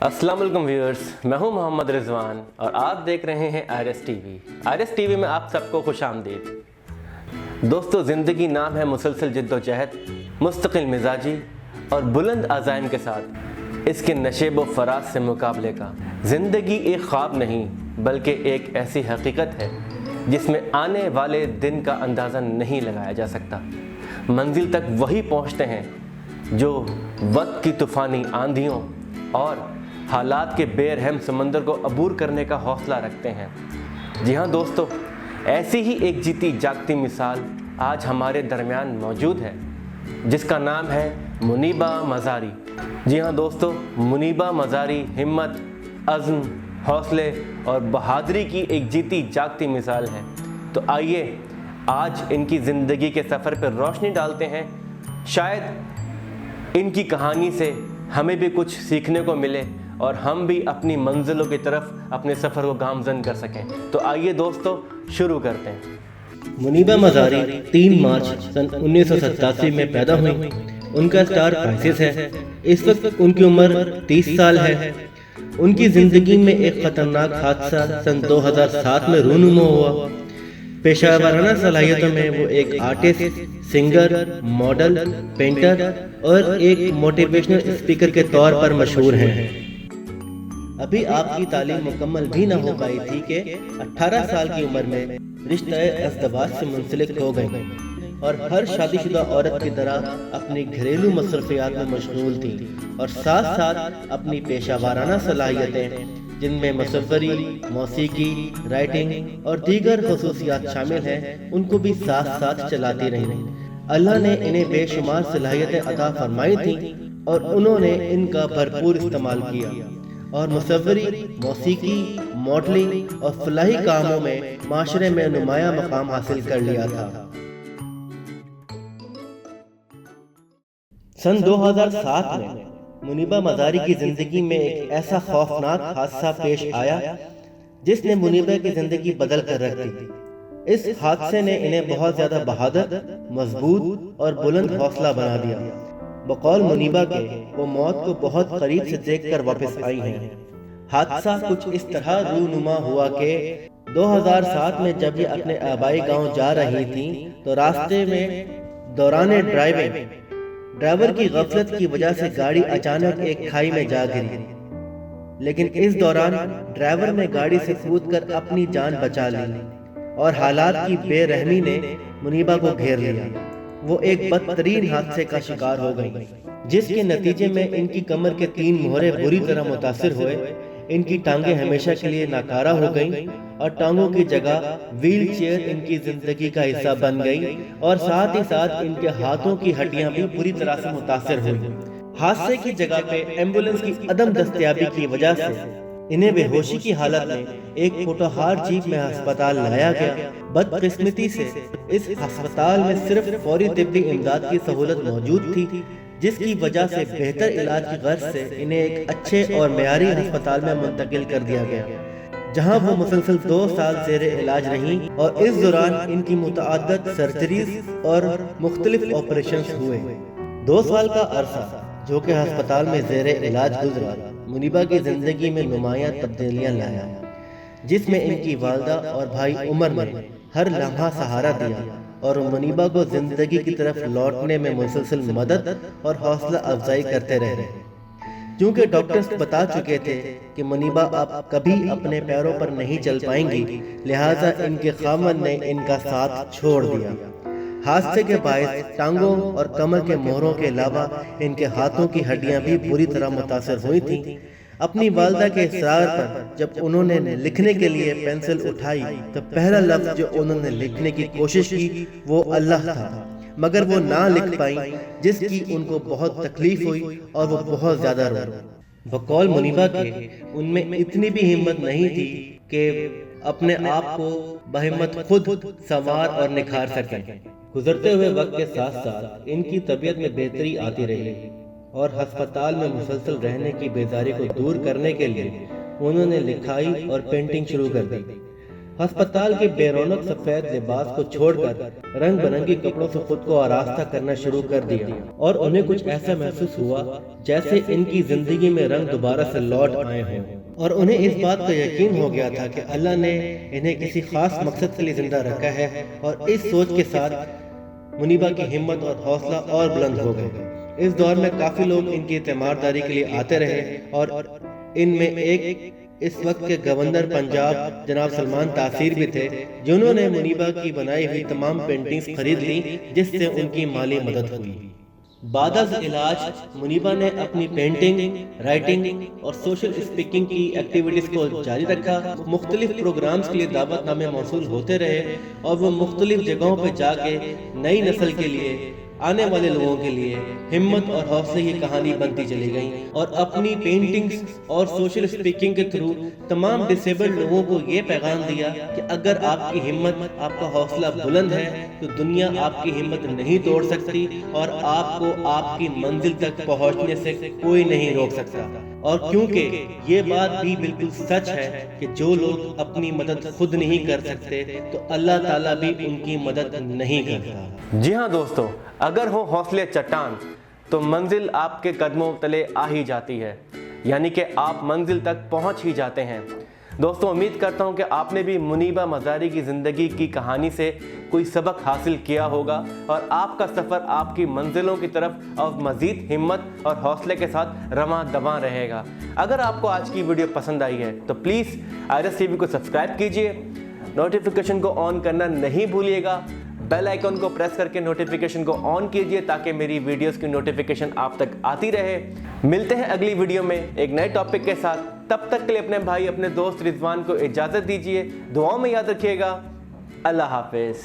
अस्सलाम वालेकुम व्यूअर्स, मैं हूं मोहम्मद रिजवान और आप देख रहे हैं आरएस टीवी। आरएस टीवी में आप सबको खुश आमदीद। दोस्तों, ज़िंदगी नाम है मुसलसल जिद्दोजहद, मुस्तकिल मिजाजी और बुलंद अज़ाइम के साथ इसके नशेब व फराज से मुकाबले का। ज़िंदगी एक ख्वाब नहीं बल्कि एक ऐसी हकीकत है जिसमें आने वाले दिन का अंदाज़ा नहीं लगाया जा सकता। मंजिल तक वही पहुंचते हैं जो वक्त की तूफ़ानी आंधियों और हालात के बेरहम समंदर को अबूर करने का हौसला रखते हैं। जी हाँ दोस्तों, ऐसी ही एक जीती जागती मिसाल आज हमारे दरमियान मौजूद है जिसका नाम है मुनीबा मज़ारी। जी हाँ दोस्तों, मुनीबा मज़ारी हिम्मत, अज़्म, हौसले और बहादुरी की एक जीती जागती मिसाल है। तो आइए आज इनकी ज़िंदगी के सफ़र पर रोशनी डालते हैं। शायद इनकी कहानी से हमें भी कुछ सीखने को मिले और हम भी अपनी मंजिलों की तरफ अपने सफ़र को गामज़न कर सकें। तो आइए दोस्तों शुरू करते हैं। मुनीबा मज़ारी 3 मार्च सन 1987 में पैदा हुई। उनका स्टार क्राइसिस है। इस वक्त उनकी उम्र 30 साल है। उनकी ज़िंदगी में एक ख़तरनाक हादसा सन 2007 में रूनुमा हुआ। पेशा वाराना सलाहियतों में वो एक आर्टिस्ट, सिंगर, मॉडल, पेंटर और एक मोटिवेशनल स्पीकर के तौर पर मशहूर हैं। अभी आपकी तालीम मुकम्मल भी न हो पाई थी कि 18 साल की उम्र में रिश्ते-ए-अज़दवाज से मुंसलिक हो गई और हर शादीशुदा औरत की तरह अपनी घरेलू मसरूफियात में मशगूल थी और साथ साथ अपनी पेशावाराना सलाहियतें जिनमें मुसव्वरी, मौसीकी, राइटिंग और दीगर खसूसियात शामिल हैं, उनको भी साथ साथ चलाती रही। अल्लाह ने इन्हें बेशुमार सलाहियतें अता फरमाई थी और उन्होंने इनका भरपूर इस्तेमाल किया और मुसव्वरी, मौसीकी, मॉडलिंग और फलाही कामों में माशरे में नुमाया मकाम हासिल कर लिया था। सन 2007 में मुनीबा मज़ारी की जिंदगी में एक ऐसा खौफनाक हादसा पेश आया जिसने मुनीबा की जिंदगी बदल कर रख दी। इस हादसे ने इन्हें बहुत ज्यादा बहादुर, मजबूत और बुलंद हौसला बना दिया। बकौल मुनीबा के वो मौत को बहुत करीब से देखकर वापस आई हैं। हादसा कुछ इस तरह रूनुमा हुआ कि 2007 में जब ये अपने आबाई गांव जा रही थी तो रास्ते में दौरान ड्राइवर की गफलत की वजह से गाड़ी अचानक एक खाई में जा गिरी, लेकिन इस दौरान ड्राइवर ने गाड़ी से कूदकर अपनी जान बचा ली और हालात की बेरहमी ने मुनीबा को घेर लिया। वो एक बदतरीन हादसे का शिकार हो गई जिसके नतीजे में इनकी कमर के 3 मोहरे बुरी तरह मुतासिर हुए। इनकी टांगें हमेशा के लिए नाकारा हो गईं और टांगों की जगह व्हील चेयर इनकी जिंदगी का हिस्सा बन गई और साथ ही साथ इनके हाथों की हड्डियां भी बुरी तरह से मुतासिर हुई। हादसे की जगह पे एम्बुलेंस की अदम दस्तयाबी की वजह से इन्हें बेहोशी की हालत में एक पोटोहार जीप में अस्पताल लाया गया। बदकिस्मती से इस अस्पताल में सिर्फ फौरी तिब्बी इमदाद की सहूलत मौजूद थी, जिसकी वजह से बेहतर इलाज की गर्ज से इन्हें एक अच्छे और मेयारी अस्पताल में मुंतकिल कर दिया गया, जहां वो मुसलसल 2 साल ज़ेरे इलाज रहीं और इस दौरान इनकी मुतअद्दिद सर्जरीज और मुख्तलिफ ऑपरेशंस हुए। 2 साल का अरसा जो कि अस्पताल में ज़ेरे इलाज गुजरा, मुनीबा की जिंदगी में नुमायां तब्दीलियां लाया, जिसमें इनकी वालदा और भाई उमर ने हर लम्हा सहारा दिया और मुनीबा को जिंदगी की तरफ लौटने में मुसलसल मदद और हौसला अफजाई करते रहे। क्योंकि डॉक्टर्स बता चुके थे कि मुनीबा अब कभी अपने पैरों पर नहीं चल पाएंगी, लिहाजा इनके खामन ने इनका साथ छोड़ दिया। हादसे के बायस टांगों और कमर के मोहरों के अलावा इनके हाथों की हड्डियां भी बुरी तरह मुतासर हुई थीं। अपनी वालदा के इसरार पर जब उन्होंने लिखने के लिए पेंसिल उठाई तो पहला लफ्ज जो उन्होंने लिखने की कोशिश की वो अल्लाह था, मगर वो ना लिख पाई, जिसकी उनको बहुत तकलीफ हुई और वो बहुत ज्यादा रोए। बकौल मुनीबा के उनमें इतनी भी हिम्मत नहीं थी कि अपने आप को बहिम्मत खुद संवार और निखार सकें। गुजरते हुए वक्त के साथ साथ इनकी तबीयत में बेहतरी आती रही और अस्पताल में मुसलसल रहने की बेजारी को दूर करने के लिए उन्होंने लिखाई और पेंटिंग शुरू कर दी। ہسپتال کے بے رونق سفید لباس کو چھوڑ کر رنگ برنگی کپڑوں سے خود کو آراستہ کرنا شروع کر دیا اور انہیں کچھ ایسا محسوس ہوا جیسے ان کی زندگی میں رنگ دوبارہ سے لوٹ آئے ہوں، اور انہیں اس بات کا یقین ہو گیا تھا کہ اللہ نے انہیں کسی خاص مقصد کے لیے زندہ رکھا ہے، اور اس سوچ کے ساتھ منیبہ کی ہمت اور حوصلہ اور بلند ہو گئے۔ اس دور میں کافی لوگ ان کی تیمارداری کے لیے آتے رہے، اور ان میں ایک اس وقت کے گورنر پنجاب جناب سلمان تاثیر بھی تھے، جنہوں نے منیبہ کی بنائی ہوئی تمام پینٹنگز خرید لی، جس سے ان کی مالی مدد ہوئی۔ بعد از علاج منیبہ نے اپنی پینٹنگ، رائٹنگ اور سوشل اسپیکنگ کی ایکٹیویٹیز کو جاری رکھا۔ مختلف پروگرامز کے لیے دعوت نامے موصول ہوتے رہے، اور وہ مختلف جگہوں پہ جا کے نئی نسل کے لیے، آنے والے لوگوں کے لیے ہمت اور حوصلے کی کہانی بنتی چلی گئیں، اور اپنی پینٹنگز اور سوشل اسپیکنگ کے تھرو تمام ڈسیبلڈ لوگوں کو یہ پیغام دیا کہ اگر آپ کی ہمت، آپ کا حوصلہ بلند ہے تو دنیا آپ کی ہمت نہیں توڑ سکتی، اور آپ کو آپ کی منزل تک پہنچنے سے کوئی نہیں روک سکتا۔ اور کیونکہ یہ بات بھی بالکل سچ ہے کہ جو لوگ اپنی مدد خود نہیں کر سکتے تو اللہ تعالیٰ بھی ان کی مدد نہیں کرتا۔ جی ہاں دوستو، اگر ہو حوصلے چٹان تو منزل آپ کے قدموں تلے آ ہی جاتی ہے، یعنی کہ آپ منزل تک پہنچ ہی جاتے ہیں۔ دوستو، امید کرتا ہوں کہ آپ نے بھی منیبہ مزاری کی زندگی کی کہانی سے کوئی سبق حاصل کیا ہوگا، اور آپ کا سفر آپ کی منزلوں کی طرف اور مزید ہمت اور حوصلے کے ساتھ رواں دواں رہے گا۔ اگر آپ کو آج کی ویڈیو پسند آئی ہے تو پلیز آئرس ٹی وی کو سبسکرائب کیجئے، نوٹیفیکیشن کو آن کرنا نہیں بھولیے گا، بیل آئیکن کو پریس کر کے نوٹیفیکیشن کو آن کیجئے تاکہ میری ویڈیوز کی نوٹیفیکیشن آپ تک آتی رہے۔ ملتے ہیں اگلی ویڈیو میں ایک نئے ٹاپک کے ساتھ، تب تک کے لیے اپنے بھائی، اپنے دوست رضوان کو اجازت دیجئے، دعاؤں میں یاد رکھیے گا۔ اللہ حافظ۔